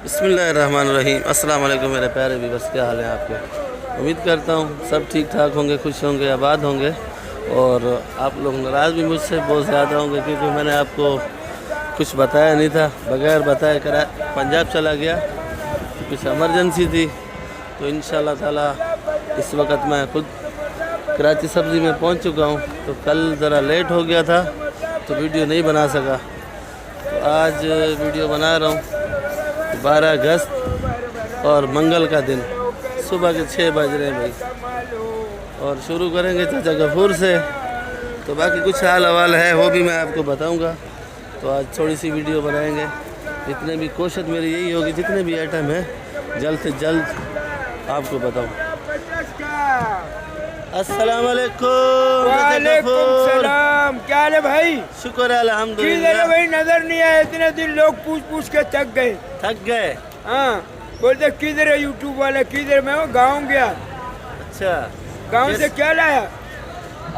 बिस्मिल्लाहिर्रहमानिर्रहीम। अस्सलाम वालेकुम मेरे प्यारे व्यूअर्स, क्या हाल है आपके। उम्मीद करता हूँ सब ठीक ठाक होंगे, खुश होंगे, आबाद होंगे। और आप लोग नाराज़ भी मुझसे बहुत ज़्यादा होंगे क्योंकि मैंने आपको कुछ बताया नहीं था। बग़ैर बताए पंजाब चला गया, कुछ एमरजेंसी थी। तो इंशाअल्लाह ताला इस वक्त मैं खुद कराची सब्ज़ी में पहुँच चुका हूँ। तो कल ज़रा लेट हो गया था तो वीडियो नहीं बना सका। तो आज वीडियो बना रहा हूँ। 12 अगस्त और मंगल का दिन, सुबह के 6 बज रहे हैं भाई। और शुरू करेंगे चाचा गफूर से। तो बाकी कुछ हाल हवाल है वो भी मैं आपको बताऊंगा। तो आज थोड़ी सी वीडियो बनाएंगे। जितने भी कोशिश मेरी यही होगी, जितने भी आइटम है जल्द से जल्द आपको बताऊँ। अस्सलाम वालेकुम। वालेकुम सलाम। क्या हाल है भाई? शुक्र है अल्हम्दुलिल्लाह। भाई नजर नहीं आया, इतने दिन लोग पूछ पूछ के थक गए। हाँ, बोलते किधर है यूट्यूब वाला, किधर? मैं वो गाँव गया। अच्छा, गाँव से क्या लाया?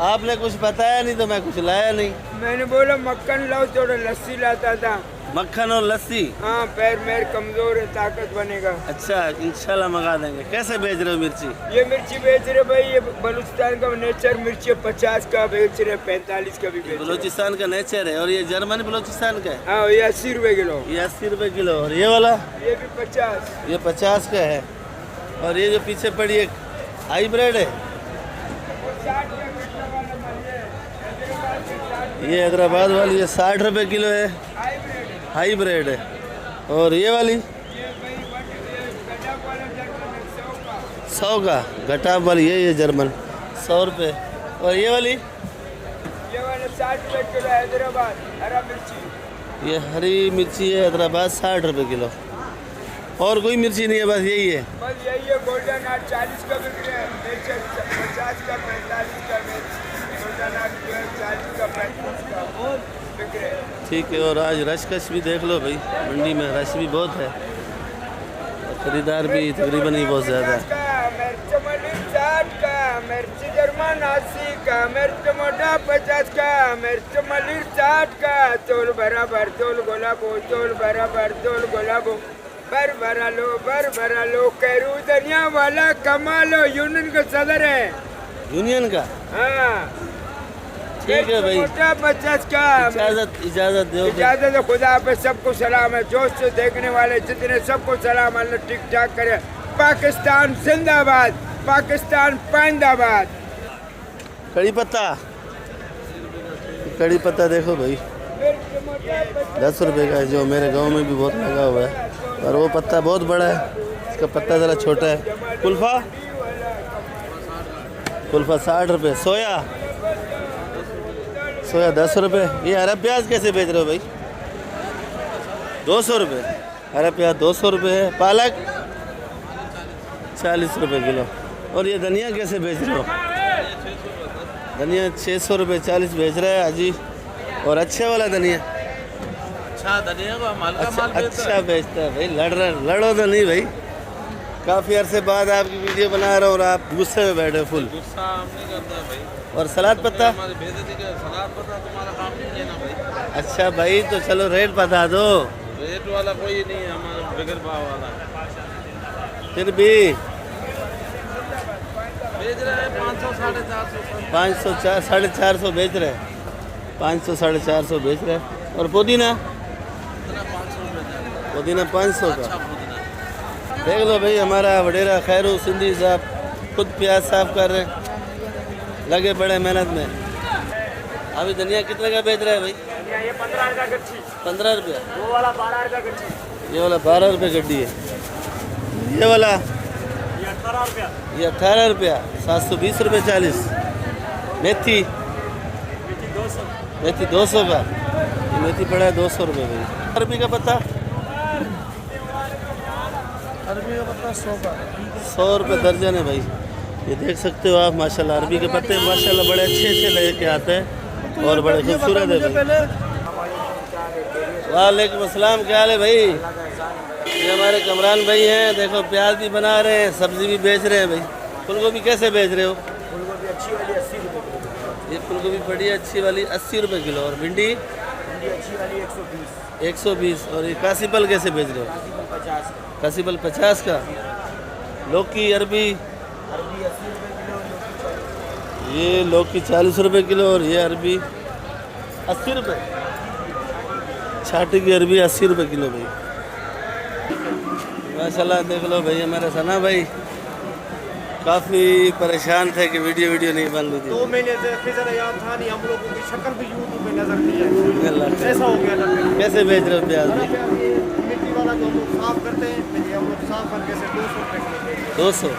आपने कुछ बताया नहीं तो मैं कुछ लाया नहीं। मैंने बोला मक्खन लाओ, थोड़ा लस्सी लाता था। मक्खन और लस्सी? हाँ, पैर मेरे कमजोर है, ताकत बनेगा। अच्छा, इंशाल्लाह मंगा देंगे। कैसे बेच रहे हो मिर्ची? ये मिर्ची बेच रहे भाई, ये बलूचिस्तान का नेचर मिर्ची 50 का बेच रहे, 45 का भी बेच रहे। बलूचिस्तान का नेचर है। और ये जर्मन बलूचिस्तान का है? हाँ, ये 80 रुपए किलो। ये 80 रुपए किलो। और ये वाला? ये भी 50। ये 50 का है। और ये जो पीछे पड़ी है हाईब्रिड है, ये हैदराबाद वाली है, 60 रुपए किलो है, हाईब्रिड है। और ये वाली 100 का घटाप वाली है, ये जर्मन 100 रुपये। और ये वाली 60 रुपए किलो हैदराबाद हरा मिर्ची। ये हरी मिर्ची है हैदराबाद, 60 रुपए किलो। और कोई मिर्ची नहीं है, बस यही है। बस यही है। गोल्डन आर्ट 40 का बिक रहा है, 50 का, 45 का, गोल्डन आर्ट 40 का, 35 का बिक रहे हैं। ठीक है। और आज रश कश भी देख लो भाई, मंडी में रश भी बहुत है और ख़रीदार भी तकरीबन ही बहुत ज़्यादा है। मिर्च मली 60 का, मिर्च जर्मन 80 का, मिर्च मोटा 50 का, मिर्च मली 60 का। तोल बराबर, तोल गुलाबो, तोल बराबर, तोल गुलाबो। बर भरा लो कैरू दनिया वाला कमालो। यूनियन का सदर है। यूनियन का? हाँ, ठीक है भाई। 50 का। इजाज़त दो। इजाज़त है। खुदा पे सबको सलाम है। जोश से देखने वाले जितने सबको सलाम। अल्लाह ठीक ठाक करे। पाकिस्तान जिंदाबाद, पाकिस्तान पाइंदाबाद। कड़ी पत्ता, कड़ी पत्ता देखो भाई, 10 रुपए का है, जो मेरे गांव में भी बहुत लगा हुआ है। और वो पत्ता बहुत बड़ा है, इसका पत्ता ज़रा छोटा है। कुल्फ़ा 60 रुपये। सोया 10 रुपये। ये हरा प्याज कैसे बेच रहे हो भाई? 200 रुपये हरा प्याज, 200 रुपये है। पालक 40 रुपये किलो। और ये धनिया कैसे बेच रहे हो? धनिया 600 रुपये 40 बेच रहा है हाजी। और अच्छे वाला धनिया? अच्छा धनिया को हम हल्का माल अच्छा बेचता है भाई। लड़ो तो नहीं भाई। काफ़ी अरसे बाद आपकी वीडियो बना रहा हूँ और आप गुस्से में बैठे फुल। गुस्सा हम नहीं करते भाई। और सलाद पत्ता? हमारे बेइज्जती का सलाद पत्ता तुम्हारा काम नहीं है ना भाई। अच्छा भाई, तो चलो रेट बता दो। रेट वाला कोई नहीं है हमारा, बगैर भाव वाला। फिर भी बेच रहे हैं 500 450। 500 450 बेच रहे हैं। 500 450 बेच रहे हैं। और पुदीना? 500 रुपये। पुदीना 500 अच्छा का। पुदीना देख लो भाई, हमारा वडेरा खैरू सिंधी साहब खुद प्याज साफ कर रहे हैं, लगे पड़े मेहनत में। अभी धनिया कितने का बेच रहे हैं भाई? ये 15 का गच्छी। 15 रुपया। वो वाला 12 का गच्छी। ये वाला 12 रुपये गड्डी है। ये वाला? ये 18 रुपया। ये 18 रुपया। 720 रुपये 40। मेथी? मेथी 200 का। ये मेथी पड़ा है 200 रुपये भाई। अरबी का पत्ता? अरबी का पत्ता 100 का। 100 रुपये दर्जन है भाई। ये देख सकते हो आप माशाल्लाह। अरबी के पत्ते माशाल्लाह बड़े अच्छे लेके आते हैं और बड़े खूबसूरत है भाई। वालेकुम अस्सलाम। क्या हाल है भाई? ये हमारे कमरान भाई हैं। देखो प्याज भी बना रहे हैं, सब्जी भी बेच रहे हैं भाई। फूलगोभी कैसे बेच रहे हो? फूलगोभी अच्छी वाली 80 रुपए किलो। ये फूलगोभी पड़ी है अच्छी वाली 80 रुपये किलो। और भिंडी? अच्छी वाली 120। 120। और ये कासी पल कैसे बेच रहे हो? 50 कसीबल 50 का। लौकी अरबी अरबी 80 रुपए किलो, ये लौकी 40 रुपए किलो और ये अरबी 80 रुपए। छाटी की अरबी 80 रुपए किलो भाई। माशाल्लाह देख लो भाई हमारे सना भाई काफ़ी परेशान थे कि वीडियो नहीं बन रही थी। 2 महीने से फिर याद था नहीं, हम लोगों की शक्ल भी यूट्यूब पे नजर नहीं है। अल्लाह ऐसा हो गया था। कैसे बेच रहे हो प्याज भाई? मिट्टी वाला जो हम लोग साफ करते हैं, ये हम लोग साफ करके से 200 रुपए किलो देते हैं। 200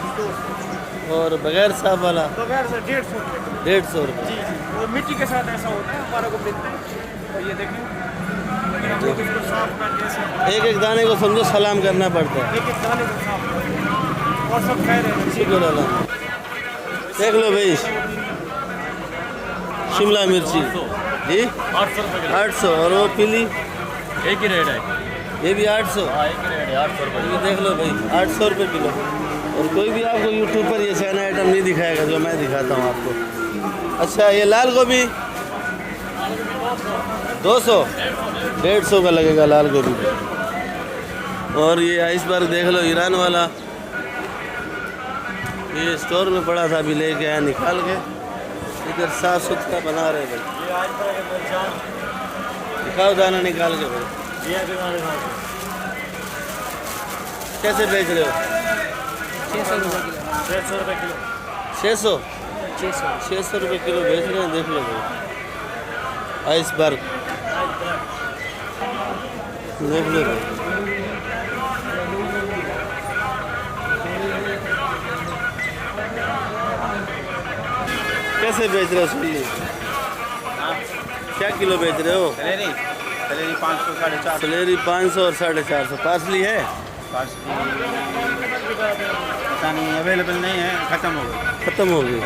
और बगैर साफ वाला बगैर से 150 रुपए किलो। 150 रुपये। जी जी, वो मिट्टी के साथ ऐसा होता है, हमारा को मिलता है। तो ये देखिए, लेकिन हम लोग इसको साफ करके से एक एक दाने को समझो सलाम करना पड़ता है। एक एक दाने को साफ करते हैं। और सब खैर है। शुक्र अल्लाह। देख लो भाई शिमला मिर्ची जी 800 रुपए 800 और वो पीली एक ही रेट है। ये भी 800। हाँ, एक ही रेट है 800 रुपए। ये देख लो भाई 800 रुपये किलो। और कोई भी आपको यूट्यूब पर ये चाइना आइटम नहीं दिखाएगा जो मैं दिखाता हूँ आपको। अच्छा ये लाल गोभी 200 150 का लगेगा लाल गोभी। और ये आइसबर्ग देख लो ईरान वाला, ये स्टोर में पड़ा था अभी लेके आया निकाल के। इधर साफ सुथरा बना रहे भाई। ये आज पर मिर्चान दिखाओ दाना निकाल के भाई। ये के दाने खाओ। कैसे बेच रहे हो? 600 रुपए किलो। 600 रुपए किलो। 600 रुपये किलो बेच रहे हैं। देख लो भाई आइसबर्ग देख लो भाई। कैसे बेच रहे हो सुनिए? क्या किलो बेच रहे हो? सलेरी 500 450। सलेरी 500 और 450। पार्सली है? पता नहीं, अवेलेबल नहीं है, ख़त्म हो गई। ख़त्म हो गई।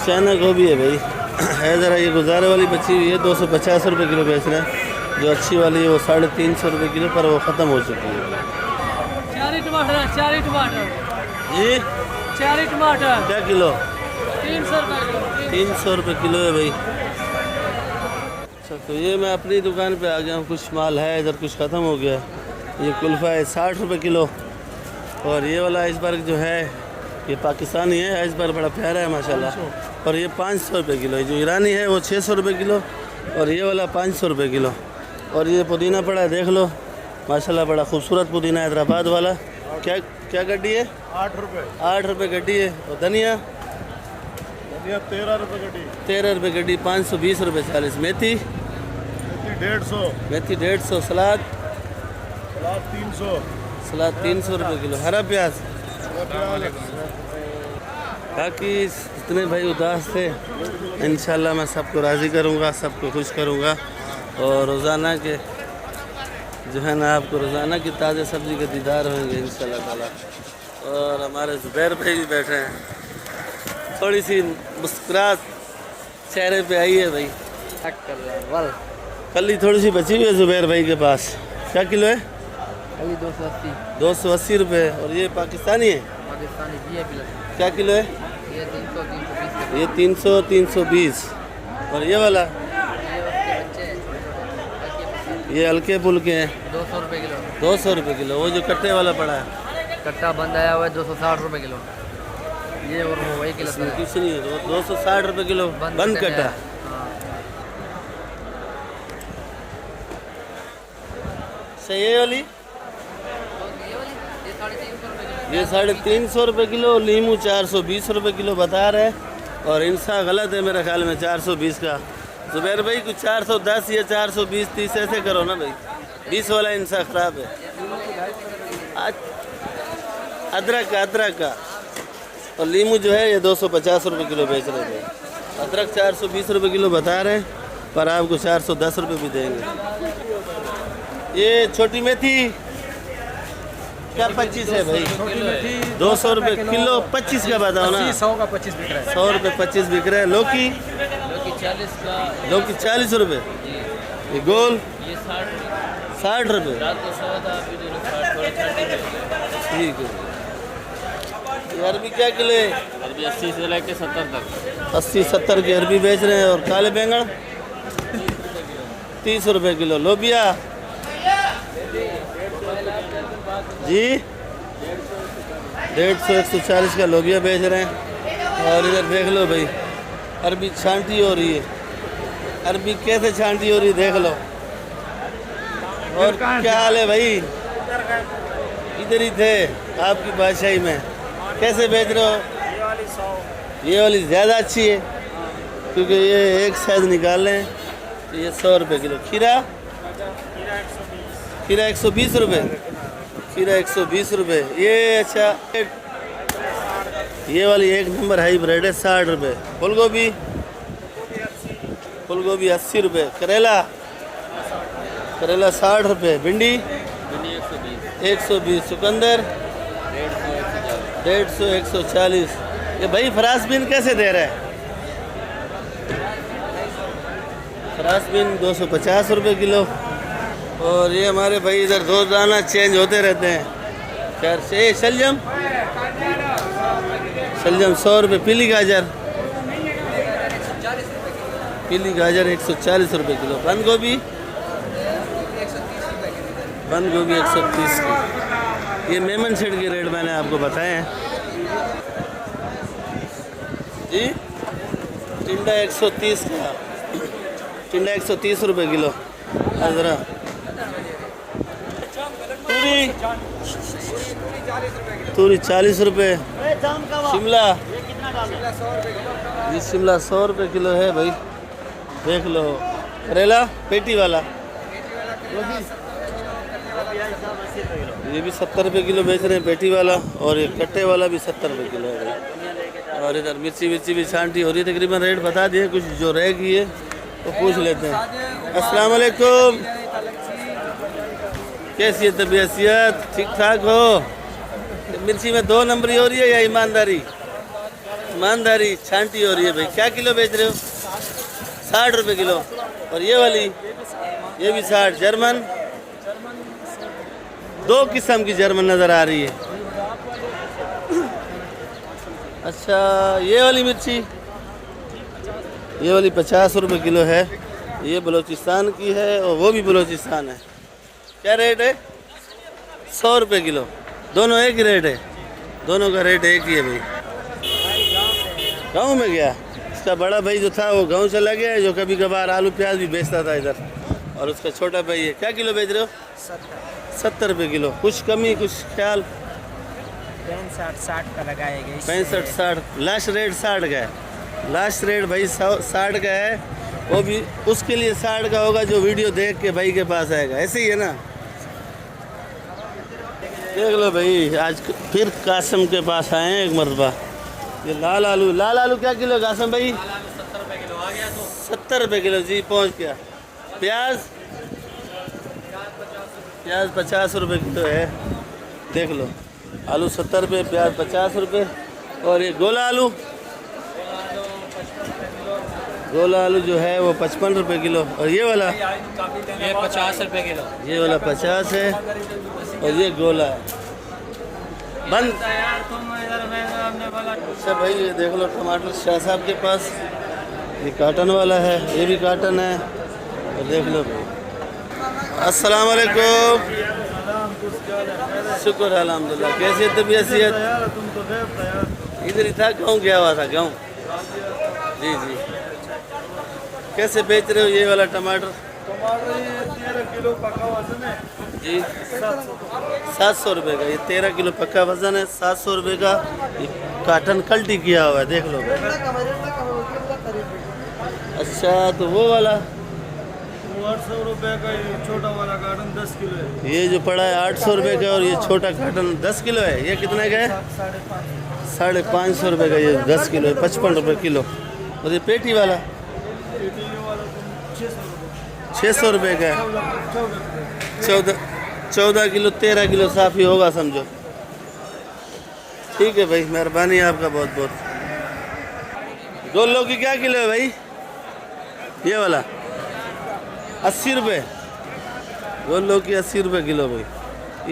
चाइना गोभी है भाई है ज़रा ये गुजारे वाली बची हुई है। 250 रुपये किलो बेच रहे हैं। जो अच्छी वाली है वो 350 रुपये किलो, पर वो ख़त्म हो चुकी है। चारी टमाटर जी 4 टमाटर क्या किलो? 300 रुपये किलो। 300 रुपये किलो है भाई। अच्छा तो ये मैं अपनी दुकान पे आ गया हूँ। कुछ माल है इधर, कुछ ख़त्म हो गया। ये कुल्फ़ा है 60 रुपये किलो। और ये वाला आइसबर्ग जो है ये पाकिस्तानी है आइसबर्ग, बड़ा प्यारा है माशाल्लाह। और ये 500 रुपये किलो है। जो ईरानी है वो 600 रुपये किलो और ये वाला 500 रुपये किलो। और ये पुदीना पड़ा है देख लो माशाल्लाह, बड़ा खूबसूरत पुदीना हैदराबाद वाला। क्या क्या गड्डी है? 8 रुपए। 8 रुपये गड्डी है। और धनिया 13 रुपए गड्डी। 13 रुपये गड्डी। 520 रुपये 40। मेथी 150। मेथी 150। सलाद 300। सलाद 300 रुपये किलो। हरा प्याज बाकी जितने भाई उदास थे इंशाल्लाह मैं सबको राज़ी करूँगा, सबको खुश करूँगा। और रोज़ाना के जो है ना आपको रोज़ाना की ताज़ा सब्ज़ी के दीदार होंगे इंशाल्लाह ताला। और हमारे ज़ुबैर भाई भी बैठे हैं। थोड़ी सी मुस्कुराहट चेहरे पे आई है भाई। कली थोड़ी सी बची हुई है ज़ुबैर भाई के पास। क्या किलो है? खाली 280 280 रुपये। और ये पाकिस्तानी है? पाकिस्तानी भी है बिल्कुल। क्या किलो है? ये 300 320। ये 300 320। और ये वाला ये उसके बच्चे हैं। ये हल्के फुल्के हैं 200 रुपये किलो। 200 रुपये किलो। वो जो कट्टे वाला पड़ा है कट्टा बंद आया हुआ है 260 रुपये किलो। ये और वो वही किलो इसमें कुछ नहीं है। वो 260 रुपये किलो बंद कट्टा। सही है वाली ये 350 रुपये किलो। लीमू 420 रुपये किलो बता रहे हैं। और इंसा गलत है मेरे ख्याल में 420 का। ज़ुबैर भाई कुछ 410 या 420 30 ऐसे करो ना भाई। 20 वाला इंसा ख़राब है। अदरक का और लीमू जो है ये 250 रुपये किलो बेच रहे थे। अदरक 420 रुपये किलो बता रहे हैं, पर आपको 410 रुपये भी देंगे। ये छोटी मेथी क्या 25 है भाई? 200 रुपये किलो। 25 का बताओ ना। 100 का 25 बिक रहा है। 100 रुपये 25 बिक रहे हैं। लौकी 40 का। लौकी 40 रुपये। ये गोल ये 60 रुपये। रात को 100 था, अभी जो 60 ठीक है। ये अरबी क्या किलो है? अरबी 80 से लेके 70 तक। 80-70 की अरबी बेच रहे हैं। और काले बैंगन 30 रुपये किलो। लोबिया जी 150 140 का लोबिया बेच रहे हैं। और इधर देख लो भाई, अरबी छांटी हो रही है। अरबी कैसे छांटी हो रही है देख लो। और क्या हाल है भाई? इधर ही थे आपकी बादशाही में। कैसे बेच रहे हो? ये वाली ज़्यादा अच्छी है क्योंकि ये एक साइज निकाल लें तो ये 100 रुपये किलो। खीरा 120 रुपये। खीरा 120 रुपये। ये अच्छा, ये वाली एक नंबर हाइब्रिड है 60 रुपये। फूल गोभी 80 रुपये। करेला 60 रुपये। भिंडी 120। चुकंदर 150 140। ये भाई फ्रांसबीन कैसे दे रहा है? फ्रांसबीन 250 रुपये किलो। और ये हमारे भाई इधर रोजाना चेंज होते रहते हैं। खैर से शलजम 100 रुपये। पीली गाजर 140 रुपये किलो। बंद गोभी 130 की। ये मेमन सीड के रेट मैंने आपको बताए हैं जी। टिंडा 130 का। टिंडा 130 रुपये किलो। अजरा तूरी 40 रुपये। शिमला जी, शिमला 100 रुपये किलो है भाई। देख लो। करेला पेटी वाला ये भी 70 रुपये किलो बेच रहे हैं, पेटी वाला। और ये कट्टे वाला भी 70 रुपये किलो है भाई। और इधर मिर्ची भी छांटी हो रही है। तकरीबन रेट बता दिए, कुछ जो रह गई है तो पूछ लेते हैं। अस्सलाम वालेकुम, कैसी है तबीयत? ठीक ठाक हो? मिर्ची में 2 नंबरी हो रही है या ईमानदारी? ईमानदारी छांटी हो रही है भाई। क्या किलो बेच रहे हो? 60 रुपये किलो। और ये वाली ये भी 60। जर्मन 2 किस्म की जर्मन नज़र आ रही है। अच्छा, ये वाली मिर्ची ये वाली 50 रुपये किलो है। ये बलूचिस्तान की है और वो भी बलूचिस्तान है। क्या रेट है? 100 रुपये किलो। दोनों एक ही रेट है, दोनों का रेट एक ही है भाई। गाँव में गया इसका बड़ा भाई जो था वो गाँव चला गया है, जो कभी कभार आलू प्याज भी बेचता था इधर। और उसका छोटा भाई है। क्या किलो बेच रहे हो? 70 रुपये किलो। कुछ कमी कुछ ख्याल? 65-60 का लगाएगा। 65-60 लास्ट रेट 60 का है। लास्ट रेट भाई 60 का है। वो भी उसके लिए 60 का होगा जो वीडियो देख के भाई के पास आएगा। ऐसे ही है ना। देख लो भाई, आज फिर कासम के पास आए हैं एक मरतबा। ये लाल आलू क्या किलो कासम भाई? 70 रुपये किलो आ गया तो 70 रुपये किलो जी, पहुंच गया। प्याज 50 रुपये किलो है। देख लो, आलू 70 रुपये, प्याज 50 रुपये। और ये गोला आलू जो है वो 55 रुपये किलो। और ये वाला ये 50 रुपये किलो। ये वाला 50 है। और ये गोला है बंद। अच्छा भाई, ये देख लो टमाटर शाह साहब के पास। ये काटन वाला है, ये भी काटन है। और देख लो भाई। अस्सलाम वालेकुम। शुक्र अल्हम्दुलिल्लाह। कैसी है तबीयत सेहत? इधर ही था, गाँव गया हुआ था गाँव। जी। कैसे बेच रहे हो ये वाला टमाटर? ये 13 किलो पका वजन है जी, 700 रुपये का। ये 13 किलो पक्का वजन है, 700 रुपये का। ये काटन कल्टी किया हुआ है, देख लो। अच्छा, तो वो वाला 800 रुपये का। ये छोटा वाला कार्टन 10 किलो है। ये जो पड़ा है 800 रुपये का। और ये छोटा कार्टन 10 किलो है। ये कितने का है? 550 रुपये का। ये 10 किलो है, 55 रुपये किलो। और ये पेटी वाला 600 रुपये का है। 14 किलो 13 किलो साफ़ ही होगा समझो। ठीक है भाई, मेहरबानी आपका बहुत बहुत। गोल लौकी क्या किलो है भाई? ये वाला 80 रुपये। गोल लौकी 80 रुपये किलो भाई।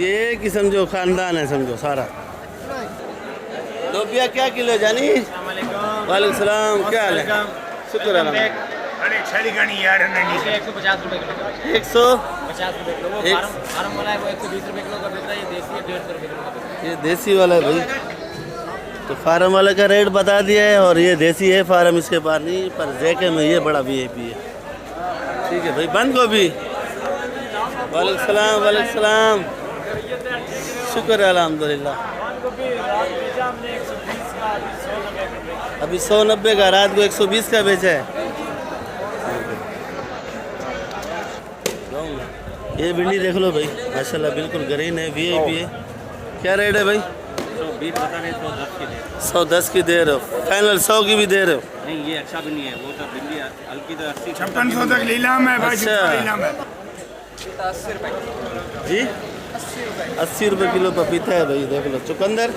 ये एक ही समझो ख़ानदान है समझो सारा। लोबिया क्या किलो जानी? वालेकुम सलाम, क्या हाल है? शुक्र है। अरे छड़ी गणी यार नहीं 150 रुपये किलो। 150 50 रुपये किलो। वो एक- फार्म वाला है वो 120 रुपये किलो का बिक रहा है, ये देसी है 150 रुपये किलो का बिक रहा है। ये देसी वाला है भाई, तो फार्म वाले का रेट बता दिया है और ये देसी है, फार्म इसके पास नहीं, पर जैके में ये बड़ा वीआईपी है। ठीक है भाई। बंद गोभी, वालेकुम सलाम, वालेकुम सलाम, शुक्र है अल्हम्दुलिल्लाह। बंद गोभी रात बेचा हमने 120 का, अभी 190 रुपये। अभी 190 का, रात को 120 का बेचा है। ये भिंडी देख लो भाई, माशाल्लाह बिल्कुल ग्रीन है, वीआईपी है। क्या रेट है भाई? 120 बता रहे 110 की दे। 110 की दे रहे हो, फाइनल 100 की भी दे रहे हो? नहीं ये अच्छा भी नहीं है, वो तो भिंडी हल्की तो 80 5600 तक नीलाम है भाई, अच्छा। नीलाम है। जी 80 रुपये किलो पपीता है भाई, देख लो। चुकंदर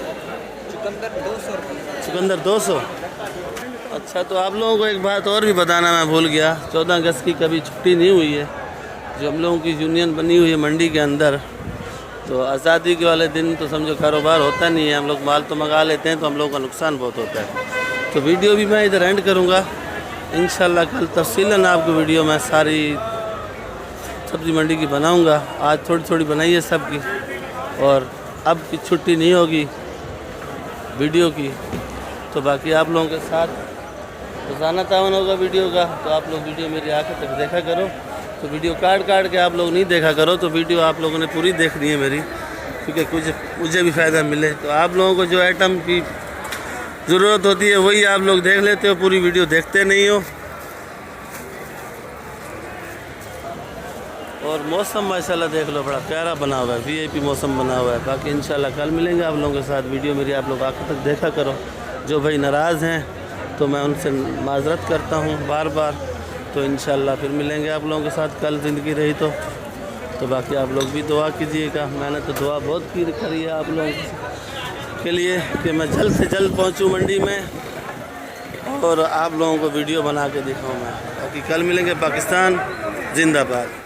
200। अच्छा, तो आप लोगों को एक बात और भी बताना मैं भूल गया, 14 अगस्त की कभी छुट्टी नहीं हुई है। जो हम लोगों की यूनियन बनी हुई है मंडी के अंदर, तो आज़ादी के वाले दिन तो समझो कारोबार होता नहीं है, हम लोग माल तो मंगा लेते हैं, तो हम लोगों का नुकसान बहुत होता है। तो वीडियो भी मैं इधर एंड करूँगा इंशाल्लाह। कल तफसीलन आपको वीडियो मैं सारी सब्ज़ी मंडी की बनाऊँगा। आज थोड़ी थोड़ी बनाई है सबकी, और अब की छुट्टी नहीं होगी वीडियो की, तो बाकी आप लोगों के साथ रोज़ाना तावन होगा वीडियो का। तो आप लोग वीडियो मेरी आखिर तक देखा करो, तो वीडियो काट के आप लोग नहीं देखा करो, तो वीडियो आप लोगों ने पूरी देखनी है मेरी, क्योंकि कुछ मुझे भी फ़ायदा मिले। तो आप लोगों को जो आइटम की ज़रूरत होती है वही आप लोग देख लेते हो, पूरी वीडियो देखते नहीं हो। और मौसम माशाल्लाह देख लो, बड़ा प्यारा बना हुआ है, वीआईपी मौसम बना हुआ है। बाकी इंशाल्लाह कल मिलेंगे आप लोगों के साथ। वीडियो मेरी आप लोग आखिर तक देखा करो। जो भाई नाराज़ हैं तो मैं उनसे माज़रत करता हूँ बार बार। तो इंशाल्लाह फिर मिलेंगे आप लोगों के साथ कल, ज़िंदगी रही तो बाकी आप लोग भी दुआ कीजिएगा। मैंने तो दुआ बहुत करी है आप लोगों के लिए कि मैं जल्द से जल्द पहुँचूँ मंडी में और आप लोगों को वीडियो बना के दिखाऊँ मैं। बाकी कल मिलेंगे। पाकिस्तान जिंदाबाद।